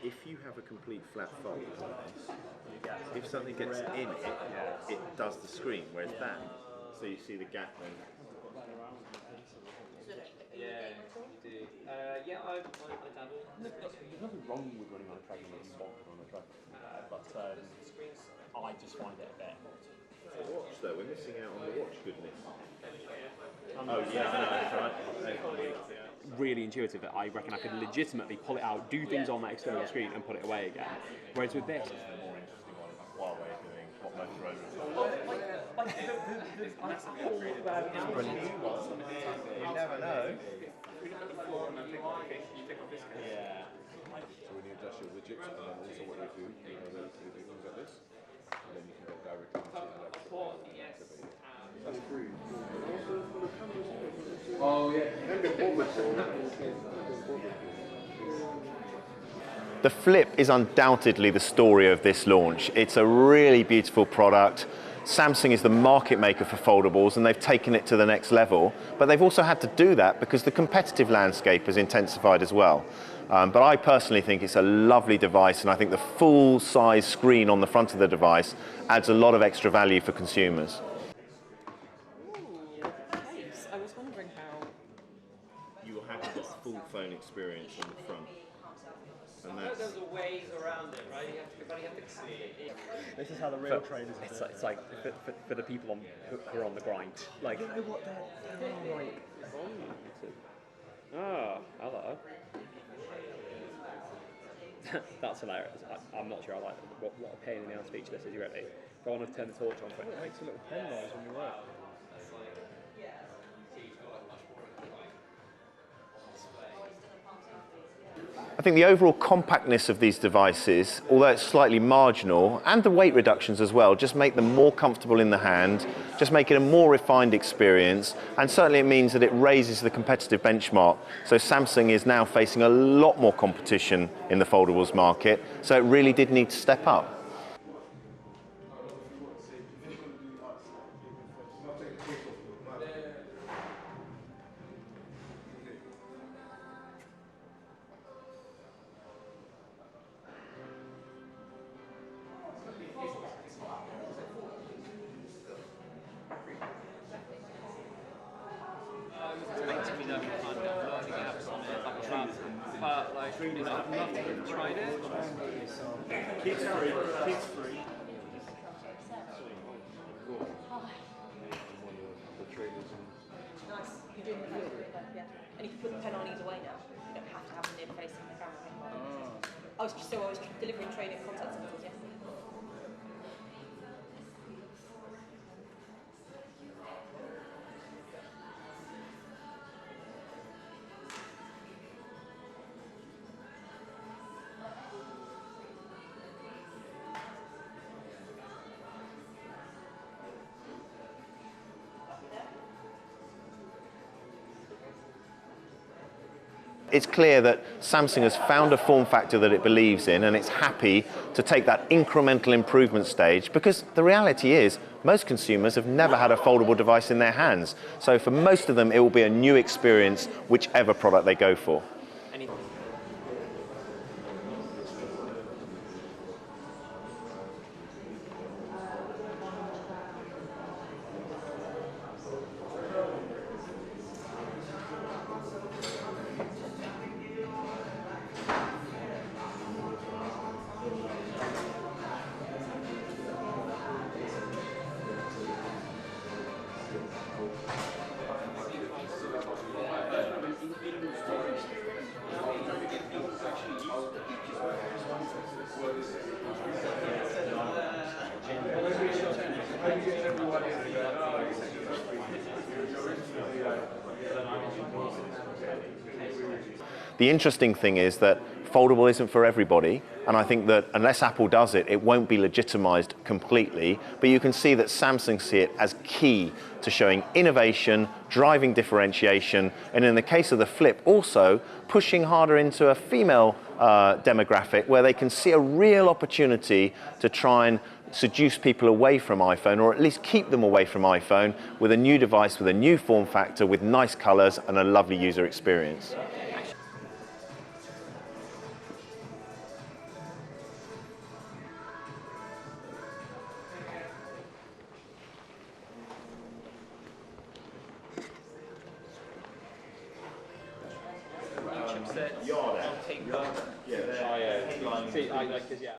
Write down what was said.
if you have a complete flat fold like this, if something gets in it, it does the screen, whereas that, so you see the gap then. Yeah, you do. Yeah, I dabble. There's nothing wrong with running on a treadmill if you want to run on a treadmill, but I just find it a bit. The watch though, we're missing out on the watch goodness. Oh yeah, no, that's right. Really intuitive that I reckon I could legitimately pull it out, do things on that external screen, and put it away again. Whereas with this, The more interesting one, like Huawei doing what most robots do. You never know. Yeah. So when you adjust your widgets, and then also what you do, you know, things like this, and then you can go directly into the electrical. That's free. Oh yeah. The Flip is undoubtedly the story of this launch. It's a really beautiful product. Samsung is the market maker for foldables and they've taken it to the next level, but they've also had to do that because the competitive landscape has intensified as well. But I personally think it's a lovely device, and I think the full-size screen on the front of the device adds a lot of extra value for consumers. Nice. I was wondering how. You will have this full phone experience on the front. And that's... There's a ways around it, right? You have to see it. This is how the real traders do it. it's like for the people who are on the grind. Like, You know what they're like. oh, hello. That's hilarious. I'm not sure I like what a pain in the ass feature this is. You ready? Go on and turn the torch on for It it. makes a little pen noise when you work. I think the overall compactness of these devices, although it's slightly marginal, and the weight reductions as well, just make them more comfortable in the hand, just make it a more refined experience, and certainly it means that it raises the competitive benchmark. So Samsung is now facing a lot more competition in the foldables market, so it really did need to step up. But like, I've not tried it. Kids free, kids free. Nice. You're doing the pen, yeah. And you can put the pen on either way now. You don't have to have them near facing the camera anymore. I was delivering training content centers yesterday. It's clear that Samsung has found a form factor that it believes in, and it's happy to take that incremental improvement stage, because the reality is most consumers have never had a foldable device in their hands. So for most of them it will be a new experience whichever product they go for. The interesting thing is that foldable isn't for everybody, and I think that unless Apple does it, it won't be legitimized completely, but you can see that Samsung see it as key to showing innovation, driving differentiation, and in the case of the Flip, also pushing harder into a female demographic where they can see a real opportunity to try and seduce people away from iPhone, or at least keep them away from iPhone with a new device, with a new form factor, with nice colors and a lovely user experience. See, I like this, yeah.